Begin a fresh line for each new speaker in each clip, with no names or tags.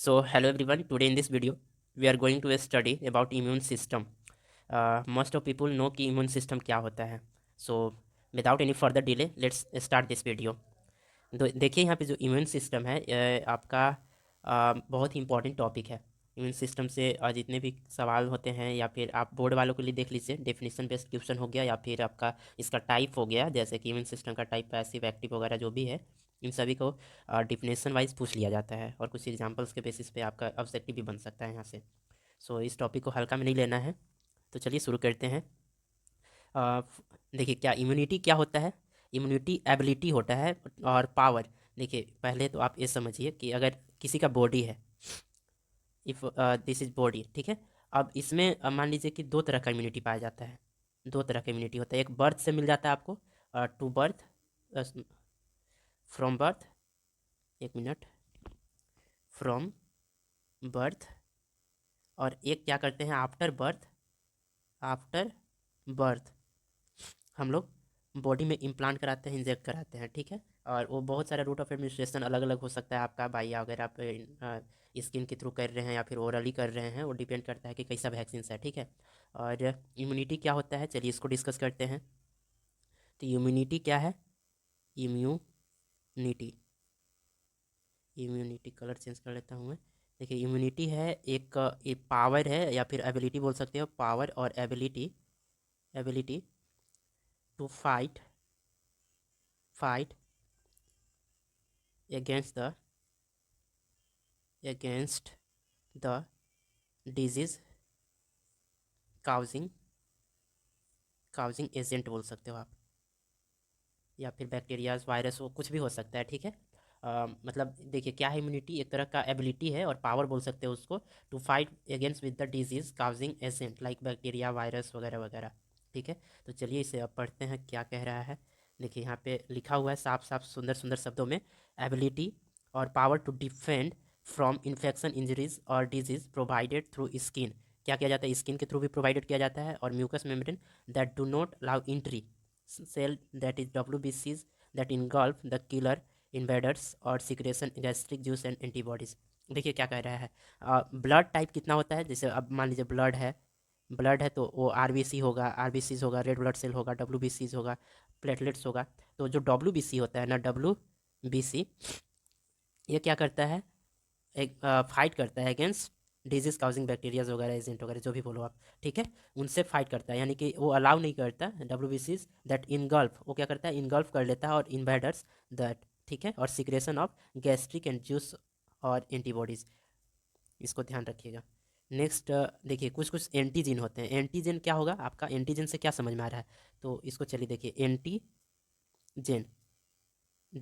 So hello everyone, today in this video we are going to study about immune system. Most of people know कि immune system क्या होता है. So without any further delay let's start this video. देखिए यहाँ पे जो immune system है आपका बहुत ही इंपॉर्टेंट टॉपिक है. इम्यून सिस्टम से जितने भी सवाल होते हैं या फिर आप बोर्ड वालों के लिए देख लीजिए, डेफिनेशन बेस्ड क्वेश्चन हो गया या फिर आपका इसका टाइप हो गया, जैसे कि इम्यून सिस्टम का टाइप पैसिव एक्टिव वगैरह जो भी है, इन सभी को डिफिनेशन वाइज पूछ लिया जाता है और कुछ एग्जांपल्स के बेसिस पे आपका ऑब्जेक्टिव भी बन सकता है यहाँ से. सो इस टॉपिक को हल्का में नहीं लेना है, तो चलिए शुरू करते हैं. अ, देखिए क्या इम्यूनिटी क्या होता है. इम्यूनिटी एबिलिटी होता है और पावर. देखिए पहले तो आप ये समझिए कि अगर किसी का बॉडी है, इफ़ दिस इज बॉडी, ठीक है. अब इसमें मान लीजिए कि दो तरह का इम्यूनिटी पाया जाता है. दो तरह का इम्यूनिटी होता है. एक बर्थ से मिल जाता है आपको, टू बर्थ, फ्रॉम बर्थ, एक मिनट, फ्रॉम बर्थ. और एक क्या करते हैं आफ्टर बर्थ. आफ्टर बर्थ हम लोग बॉडी में इम्प्लांट कराते हैं, इंजेक्ट कराते हैं, ठीक है. और वो बहुत सारा रूट ऑफ एडमिनिस्ट्रेशन अलग अलग हो सकता है आपका भाई, अगर आप स्किन के थ्रू कर रहे हैं या फिर ओरली कर रहे हैं, वो डिपेंड करता है कि कैसा वैक्सीन है, ठीक है. और इम्यूनिटी क्या होता है, चलिए इसको डिस्कस करते हैं. तो इम्यूनिटी क्या है. इम्यूनिटी, इम्यूनिटी कलर चेंज कर लेता हूँ मैं. देखिए इम्यूनिटी है एक पावर है या फिर एबिलिटी बोल सकते हो. पावर और ability, ability to fight against the disease causing agent बोल सकते हो आप, या फिर बैक्टीरियाज, वायरस, वो कुछ भी हो सकता है, ठीक है. मतलब देखिए क्या है, इम्यूनिटी एक तरह का एबिलिटी है और पावर बोल सकते हो उसको, to fight against with the disease causing agent like bacteria, virus वगैरह वगैरह, ठीक है. तो चलिए इसे अब पढ़ते हैं क्या कह रहा है. देखिए यहाँ पे लिखा हुआ है साफ साफ सुंदर सुंदर शब्दों में, एबिलिटी और power to defend from infection, injuries और डिजीज प्रोवाइडेड थ्रू स्किन. क्या किया जाता है, स्किन के थ्रू भी प्रोवाइडेड किया जाता है. और mucus membrane that do not allow entry cell, that is WBCs, that engulf the killer invaders और secretion gastric juice and antibodies. देखिए क्या कह रहा है, ब्लड टाइप कितना होता है. जैसे अब मान लीजिए ब्लड है तो वो आरबीसी होगा, आरबीसीज होगा, रेड ब्लड सेल होगा, डब्ल्यूबीसीज होगा, प्लेटलेट्स होगा. तो जो डब्ल्यूबीसी होता है ना, डब्ल्यूबीसी, ये क्या करता है, एक फाइट करता है अगेंस्ट डिजीज काउजिंग बैक्टीरियाज वगैरह, एजेंट वगैरह जो भी बोलो आप, ठीक है. उनसे फाइट करता है, यानी कि वो अलाउ नहीं करता. डब्ल्यूबीसीज दैट इनगल्फ, वो क्या करता है, इनगल्फ कर लेता है. और इन्वाइडर्स दैट, ठीक है. और secretion of gastric and juice और एंटीबॉडीज, इसको ध्यान रखिएगा. नेक्स्ट देखिए कुछ कुछ एंटीजन होते हैं. एंटीजन क्या होगा आपका, एंटीजन से क्या समझ में आ रहा है, तो इसको चलिए देखिए. एंटीजन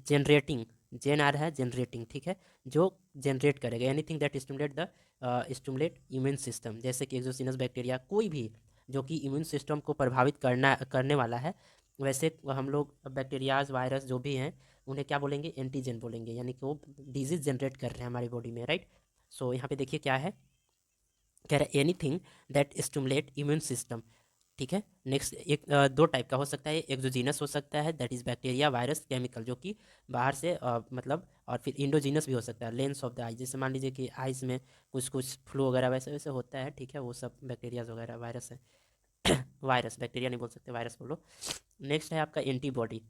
जनरेटिंग, जेन आ रहा है जनरेटिंग, ठीक है, जो जनरेट करेगा anything that stimulate immune system. जैसे कि एक्सोसिनस बैक्टीरिया, कोई भी जो कि इम्यून सिस्टम को प्रभावित करने वाला है, वैसे हम लोग बैक्टीरियाज, वायरस जो भी हैं, उन्हें क्या बोलेंगे, एंटीजन बोलेंगे. यानी कि वो डिजीज जनरेट कर रहे हैं हमारी बॉडी में, राइट. सो यहाँ पे देखिए क्या है, कह रहा है anything that stimulate immune system, ठीक है. नेक्स्ट दो टाइप का हो सकता है. एक्सोजीनस हो सकता है, that is bacteria, virus, chemical, जो कि बाहर से मतलब, और फिर इंडोजीनस भी हो सकता है, लेंस ऑफ द आई. जैसे मान लीजिए कि आइज में कुछ कुछ फ्लू वगैरह वैसे वैसे होता है, ठीक है, वो सब बैक्टीरियाज वगैरह, वायरस है. वायरस, बैक्टीरिया नहीं बोल सकते, वायरस बोलो. नेक्स्ट है आपका एंटीबॉडी.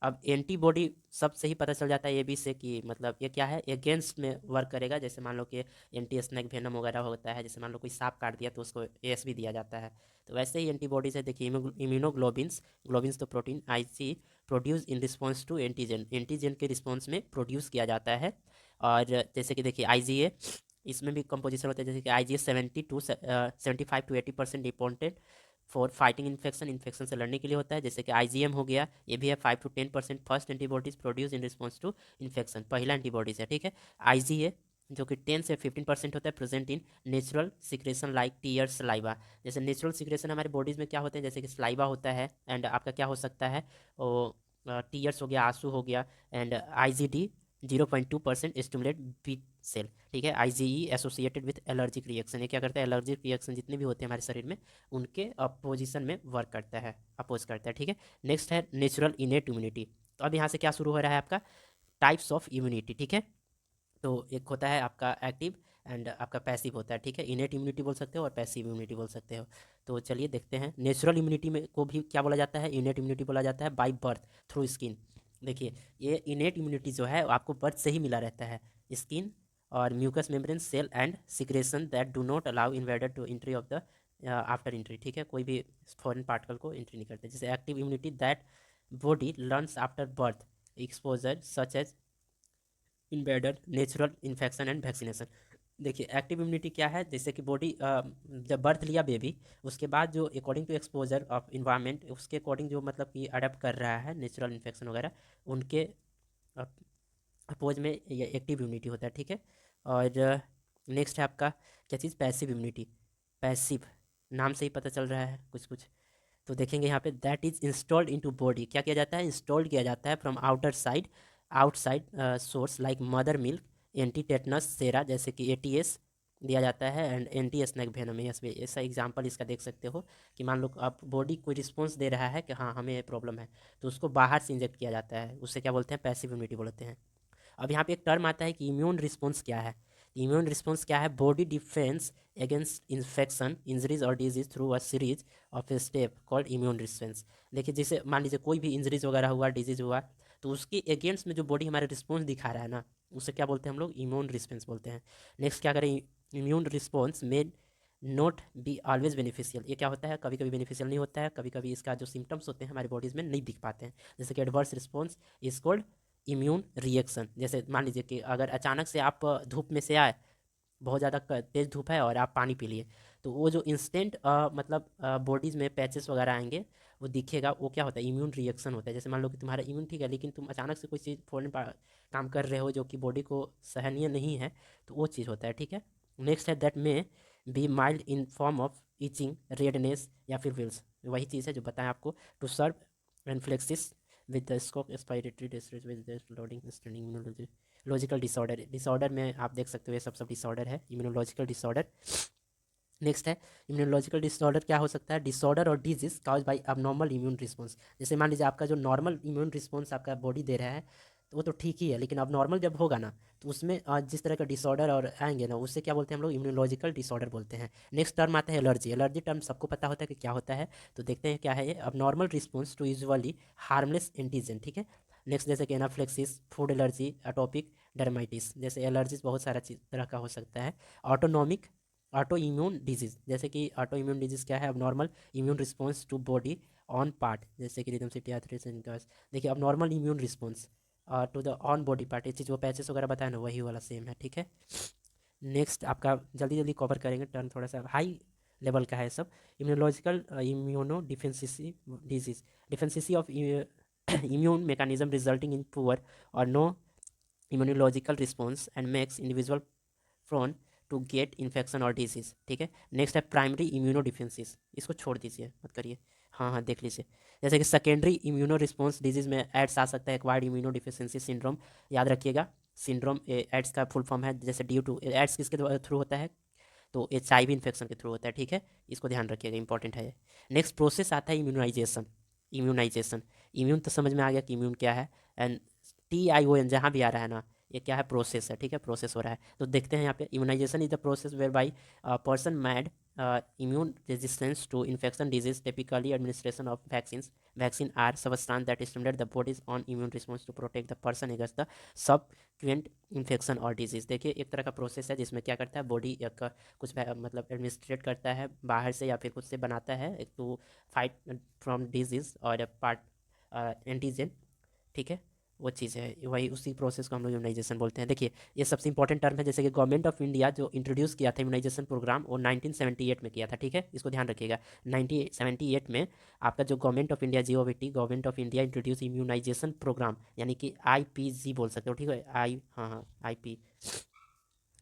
अब एंटीबॉडी सबसे ही पता चल जाता है ये भी से कि मतलब ये क्या है, अगेंस्ट में वर्क करेगा. जैसे मान लो कि एंटी स्नेक वेनम वगैरह होता है, जैसे मान लो कोई सांप काट दिया तो उसको एस भी दिया जाता है. तो वैसे ही एंटीबॉडीज है. देखिए इम्यूनोग्लोबिन्स, ग्लोबिन्स तो protein, IC produce in response to antigen, antigen के रिस्पॉन्स में प्रोड्यूस किया जाता है. और जैसे कि देखिए आईजीए, इसमें भी कंपोजिशन होता है. जैसे कि IgA 75 to 80% important for fighting infection, infection से लड़ने के लिए होता है. जैसे कि आईजीएम हो गया, ये भी है 5 to 10% first antibodies produce in response to infection, पहला एंटीबॉडीज है, ठीक है. आईजीए जो कि 10 से 15% होता है, present in natural secretion like tears, saliva. जैसे नेचुरल सिक्रेशन हमारे बॉडीज में क्या होते हैं, जैसे कि सलाइवा होता है, एंड आपका क्या हो सकता है, वो टीयर्स हो गया, आंसू हो गया. And IgD 0.2% stimulate B cell, ठीक है. IgE associated with allergic reaction, ये क्या करता है, एलर्जिक रिएक्शन जितने भी होते हैं हमारे शरीर में, उनके अपोजिशन में वर्क करता है, अपोज करता है, ठीक है. नेक्स्ट है नेचुरल इनेट इम्यूनिटी. तो अब यहाँ से क्या शुरू हो रहा है आपका, टाइप्स ऑफ इम्यूनिटी, ठीक है. तो एक होता है आपका एक्टिव एंड आपका पैसिव होता है, ठीक है। इनेट इम्यूनिटी बोल सकते हो और पैसिव इम्यूनिटी बोल सकते हो। तो चलिए देखते हैं, नेचुरल इम्यूनिटी में को भी क्या बोला जाता है, इनेट इम्यूनिटी बोला जाता है बाय बर्थ थ्रू स्किन। देखिए ये इनेट इम्यूनिटी जो है आपको बर्थ से ही मिला रहता है, स्किन और mucus membrane cell and secretion that do not allow invader to entry of the after entry, ठीक है। कोई भी फॉरेन पार्टिकल को एंट्री नहीं करते। जैसे active immunity that body learns after birth exposure such as invader natural infection and vaccination. देखिए active immunity क्या है, जैसे कि बॉडी जब बर्थ लिया बेबी, उसके बाद जो according to exposure of environment उसके अकॉर्डिंग जो मतलब कि अडेप्ट कर रहा है नेचुरल इन्फेक्शन वगैरह, उनके अपोज में ये एक्टिव इम्यूनिटी होता है, ठीक है। और नेक्स्ट है आपका क्या चीज़, पैसिव इम्यूनिटी। पैसिव नाम से ही पता चल रहा है कुछ कुछ। तो देखेंगे यहाँ पे that is installed into body, क्या किया जाता है, इंस्टॉल्ड किया जाता है from outer side, outside source like mother milk, anti tetanus sera जैसे कि एटीएस दिया जाता है एंड एंटी स्नेक वेनम। ऐसा एग्जांपल इसका देख सकते हो कि मान लो आप बॉडी कोई रिस्पॉन्स दे रहा है कि हाँ हमें ये प्रॉब्लम है, तो उसको बाहर से इंजेक्ट किया जाता है, उससे क्या बोलते हैं, पैसिव इम्यूनिटी बोलते हैं। अब यहाँ पे एक टर्म आता है कि इम्यून रिस्पॉन्स क्या है। इम्यून रिस्पॉन्स क्या है, body defence against infection injuries और disease through a series of step called immune response. देखिए जैसे मान लीजिए कोई भी इंजरीज वगैरह हुआ, डिजीज हुआ, तो उसके अगेंस्ट में जो बॉडी हमारे रिस्पॉन्स दिखा रहा है ना, उसे क्या बोलते हैं हम लोग, इम्यून रिस्पॉन्स बोलते हैं। नेक्स्ट क्या करें, इम्यून रिस्पॉन्स में नॉट बी ऑलवेज बेनिफिशियल। ये क्या होता है, कभी कभी बेनिफिशियल नहीं होता है, कभी कभी इसका जो सिम्टम्स होते हैं हमारी बॉडीज में नहीं दिख पाते हैं। जैसे कि adverse response is called immune reaction. जैसे मान लीजिए कि अगर अचानक से आप धूप में से आए, बहुत ज़्यादा तेज़ धूप है और आप पानी पी लिए, तो वो जो इंस्टेंट मतलब बॉडीज़ में पैचेस वगैरह आएंगे, वो दिखेगा, वो क्या होता है, इम्यून रिएक्शन होता है। जैसे मान लो कि तुम्हारा इम्यून ठीक है, लेकिन तुम अचानक से कोई चीज़ फौरन काम कर रहे हो जो कि बॉडी को सहनीय नहीं है, तो वो चीज़ होता है, ठीक है। नेक्स्ट है that may be mild in form of itching, redness या फिर विल्स। वही चीज़ है जो बताएं आपको, to severe anaphylaxis with the scope respiratory distress with the loading standing immunology logical disorder. Disorder में आप देख सकते हो ये सब डिसऑर्डर है, इम्यूनोलॉजिकल डिसऑर्डर। नेक्स्ट है इम्यूनोलॉजिकल डिसऑर्डर क्या हो सकता है, डिसऑर्डर और disease cause by abnormal immune response. जैसे मान लीजिए आपका जो नॉर्मल इम्यून रिस्पॉन्स आपका बॉडी दे रहा है, तो वो तो ठीक ही है, लेकिन अब नॉर्मल जब होगा ना, तो उसमें जिस तरह का डिसऑर्डर और आएंगे ना, उससे क्या बोलते हैं हम लोग, इम्यूनोलॉजिकल डिसऑर्डर बोलते हैं। नेक्स्ट टर्म आता है एलर्जी। एलर्जी टर्म सबको पता होता है कि क्या होता है, तो देखते हैं क्या है ये, अब normal response to usually harmless antigen, ठीक है। नेक्स्ट जैसे कि anaphylaxis, food allergy, atopic dermatitis, जैसे एलर्जीज बहुत सारा चीज तरह का हो सकता है। ऑटोनॉमिक ऑटो इम्यून डिजीज, जैसे कि ऑटो इम्यून डिजीज क्या है, अब normal immune response to body own part, जैसे कि रिदम सिटी आर्थराइटिस। देखिए अब normal immune response to the own body part, ये चीज़ वो पैचेस वगैरह बताया ना, वही वाला सेम है, ठीक है। नेक्स्ट आपका जल्दी जल्दी कवर करेंगे, टर्न थोड़ा सा हाई लेवल का है सब। Immunological immunodeficiency disease, deficiency of immune mechanism resulting in poor और no immunological response and makes individual prone to get infection और डिजीज, ठीक है। नेक्स्ट है प्राइमरी इम्यूनो डिफेंसिस, इसको छोड़ दीजिए, मत करिए, हाँ हाँ देख लीजिए। जैसे कि सेकेंडरी इम्यूनो रिस्पॉन्स डिजीज में एड्स आ सकता है, एक्वायर्ड इम्यूनो डिफिशियंसी सिंड्रोम, याद रखिएगा। सिंड्रोम एड्स का फुल फॉर्म है, जैसे ड्यू टू एड्स किसके थ्रू होता है, तो HIV इन्फेक्शन के थ्रू होता है, ठीक है। इसको ध्यान रखिएगा, इंपॉर्टेंट है। नेक्स्ट प्रोसेस आता है इम्यूनाइजेशन। इम्यूनाइजेशन, इम्यून तो समझ में आ गया कि इम्यून क्या है, एंड TION जहाँ भी आ रहा है ना, ये क्या है, प्रोसेस है, ठीक है, प्रोसेस हो रहा है। तो देखते हैं यहाँ पे, immunisation is the process whereby person made immune resistance to infection disease, typically administration of vaccines. Vaccine are substance that stimulate the body's own immune response to protect the person against the subsequent infection or disease। देखिए एक तरह का process है जिसमें क्या करता है, body एक कुछ मतलब एडमिनिस्ट्रेट करता है बाहर से या फिर खुद से बनाता है एक, तो फाइट फ्रॉम डिजीज और पार्ट एंटीजन, ठीक है, वो चीज़ है, वही उसी प्रोसेस को हम लोग इम्यूनाइजेशन बोलते हैं। देखिए ये सबसे इंपॉर्टेंट टर्म है, जैसे कि गवर्नमेंट ऑफ इंडिया जो इंट्रोड्यूस किया था इम्यूनाइजेशन प्रोग्राम, वो 1978 में किया था, ठीक है, इसको ध्यान रखिएगा। 1978 में आपका जो government of India, GOVT, government of India introduce immunisation programme, यानी कि IPG बोल सकते हो, ठीक है, हाँ हाँ IP,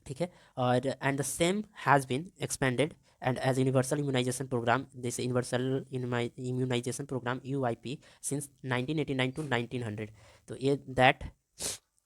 ठीक है। और and the same has been expanded and as universal immunization programme, जैसे universal immunization programme UIP since 1989 to 1900। तो ये दैट,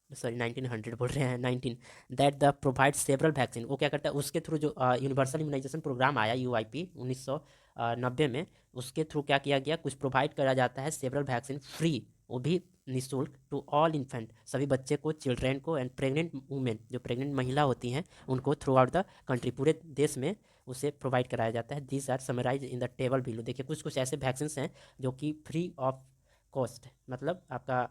सॉरी 1900 बोल रहे हैं, 19, that the provide several vaccine, वो क्या करता है, उसके थ्रू जो यूनिवर्सल इम्यूनाइजेशन प्रोग्राम आया UIP 1990 में, उसके थ्रू क्या किया गया, कुछ प्रोवाइड करा जाता है सेवरल वैक्सीन फ्री वो भी निःशुल्क टू ऑल इन्फेंट, सभी बच्चे को, चिल्ड्रेन को एंड प्रेग्नेंट वुमेन, जो प्रेग्नेंट महिला होती हैं उनको थ्रू आउट द कंट्री, पूरे देश में उसे प्रोवाइड कराया जाता है। These are summarise in the table below. देखिए कुछ कुछ ऐसे वैक्सीन हैं जो कि फ्री ऑफ कॉस्ट, मतलब आपका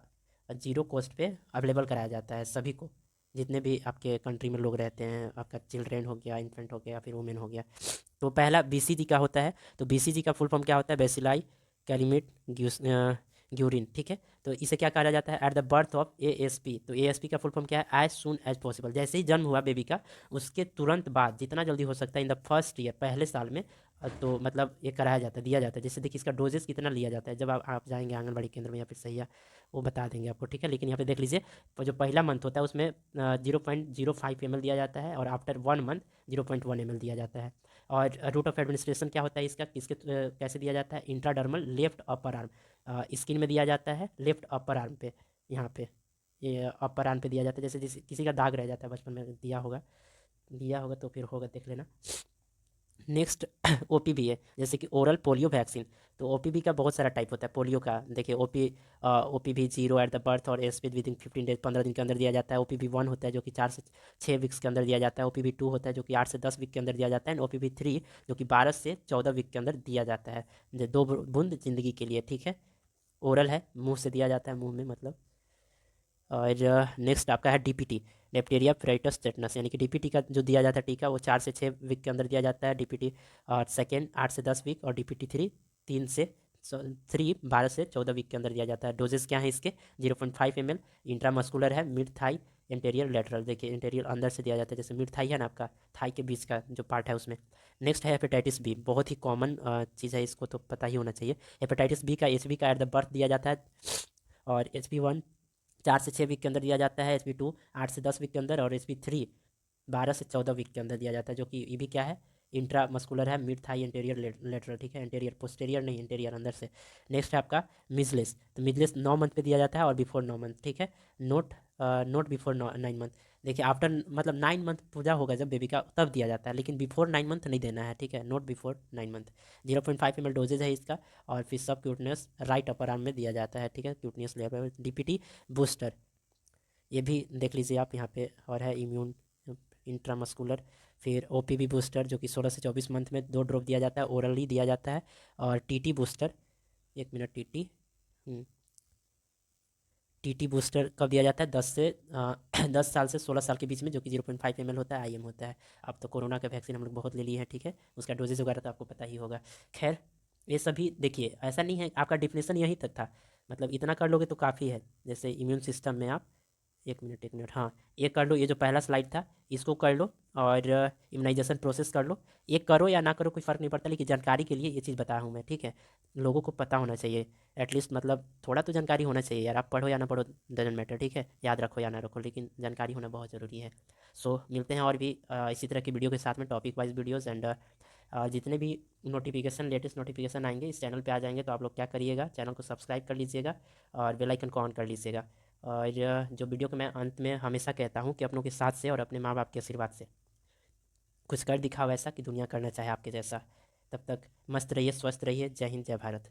जीरो कॉस्ट पे अवेलेबल कराया जाता है सभी को, जितने भी आपके कंट्री में लोग रहते हैं, आपका चिल्ड्रेन हो गया, इन्फेंट हो गया, फिर वुमेन हो गया। तो पहला बीसीजी का होता है, तो बीसीजी का फुल फॉर्म क्या होता है? बेसिलाई कैलिमेट ग्यूरिन, ठीक है। तो इसे क्या कहा जाता है? At the birth of ASP. तो एएसपी का फुल फॉर्म क्या है? एज सून एज पॉसिबल, जैसे ही जन्म हुआ बेबी का उसके तुरंत बाद, जितना जल्दी हो सकता है, इन द फर्स्ट ईयर, पहले साल में तो मतलब ये कराया जाता है, दिया जाता है। जैसे देखिए इसका डोजेस कितना लिया जाता है, जब आप जाएंगे आंगनबाड़ी केंद्र में या फिर सही, वो बता देंगे आपको, ठीक है। लेकिन यहाँ पे देख लीजिए, जो पहला मंथ होता है उसमें 0.05 ml दिया जाता है, और आफ्टर 1 मंथ 0.1 ml दिया जाता है। और रूट ऑफ एडमिनिस्ट्रेशन क्या होता है इसका, किसके कैसे दिया जाता है? Intradermal left upper arm, skin में दिया जाता है, लेफ्ट अपर आर्म पे, यहाँ पे ये अपर आर्म पे दिया जाता है। जैसे जिस किसी का दाग रह जाता है बचपन में, दिया होगा तो फिर होगा, देख लेना। नेक्स्ट ओपीवी है, जैसे कि ओरल पोलियो वैक्सीन। तो ओपीवी का बहुत सारा टाइप होता है पोलियो का। देखिए OPV zero at the birth और एस विद इन 15 डेज, 15 दिन के अंदर दिया जाता है। ओपीवी 1 होता है जो कि 4 से 6 वीक्स के अंदर दिया जाता है। ओपीवी 2 होता है जो कि 8 से 10 वीक के अंदर दिया जाता है। एंड ओपीवी 3 जो कि 12 से 14 वीक के अंदर दिया जाता है, जो 2 बूंद जिंदगी के लिए, ठीक है। ओरल है, मुंह से दिया जाता है, मुंह में मतलब। और नेक्स्ट आपका है डीपीटी, डिप्थीरिया पेराइटस टेटनस, यानी कि डीपीटी का जो दिया जाता है टीका वो 4 से 6 वीक के अंदर दिया जाता है डीपीटी। और सेकेंड 8 से 10 वीक, और डीपीटी 3 12 से 14 वीक के अंदर दिया जाता है। डोजेस क्या है इसके? 0.5 ml, इंट्रामस्कुलर है, मिड थाई, इंटीरियर लेटरल। देखिए इंटीरियर अंदर से दिया जाता है, जैसे मिड थाई है ना आपका, थाई के बीच का जो पार्ट है उसमें। नेक्स्ट है हेपेटाइटिस बी, बहुत ही कॉमन चीज़ है, इसको तो पता ही होना चाहिए। हेपेटाइटिस बी का एचबी का एट द बर्थ दिया जाता है, और एचबी 1 4 से 6 वीक के अंदर दिया जाता है, एचबी 2 8 से 10 वीक के अंदर, और एचबी 3 12 से 14 वीक के अंदर दिया जाता है, जो कि ये भी क्या है? इंट्रा मस्कुलर है, मिड थाई इंटीरियर लेटरल, ठीक है। इंटीरियर, पोस्टीरियर नहीं, इंटीरियर अंदर से। नेक्स्ट है आपका मिजलिस, तो मिजलिस 9 मंथ पे दिया जाता है और बिफोर 9 मंथ, ठीक है। Note note before 9 month. देखिए आफ्टर मतलब 9 मंथ पूजा होगा जब बेबी का, तब दिया जाता है, लेकिन बिफोर 9 मंथ नहीं देना है, ठीक है। Note before 9 month. 0.5 ml doses है इसका, और फिर सब क्यूटनेस राइट अपर आर्म में दिया जाता है, ठीक है। क्यूटनेस लेवल डीपीटी बूस्टर, ये भी देख लीजिए आप यहाँ पे। और है इम्यून इंट्रामस्कुलर। फिर ओपीवी बूस्टर जो कि 16 से 24 मंथ में 2 ड्रॉप दिया जाता है, ओरली दिया जाता है। और TT booster, 1 minute, TT TT booster कब दिया जाता है? 10 साल से 16 साल के बीच में, जो कि 0.5 ml होता है, आईएम होता है। अब तो कोरोना का वैक्सीन हम लोग बहुत ले लिए हैं, ठीक है। उसका डोजेज वगैरह तो आपको पता ही होगा। खैर ये सभी देखिए, ऐसा नहीं है, आपका डिफिनेशन यही तक था, मतलब इतना कर लोगे तो काफ़ी है। जैसे इम्यून सिस्टम में आप, 1 मिनट, हाँ, ये कर लो, ये जो पहला स्लाइड था इसको कर लो, और इम्यूनाइजेशन प्रोसेस कर लो। ये करो या ना करो कोई फ़र्क नहीं पड़ता, लेकिन जानकारी के लिए ये चीज़ बताया हूँ मैं, ठीक है। लोगों को पता होना चाहिए एटलीस्ट, मतलब थोड़ा तो जानकारी होना चाहिए यार। आप पढ़ो या ना पढ़ो, डजेंट मैटर, ठीक है। याद रखो या ना रखो, लेकिन जानकारी होना बहुत ज़रूरी है। सो मिलते हैं और भी इसी तरह की वीडियो के साथ में, टॉपिक वाइज वीडियोज़। एंड जितने भी नोटिफिकेशन, लेटेस्ट नोटिफिकेशन आएंगे इस चैनल पे आ जाएंगे, तो आप लोग क्या करिएगा, चैनल को सब्सक्राइब कर लीजिएगा और बेल आइकन को ऑन कर लीजिएगा। और जो वीडियो को मैं अंत में हमेशा कहता हूँ कि अपनों के साथ से और अपने माँ बाप के आशीर्वाद से कुछ कर दिखाओ ऐसा कि दुनिया करना चाहे आपके जैसा। तब तक मस्त रहिए, स्वस्थ रहिए। जय हिंद, जय भारत।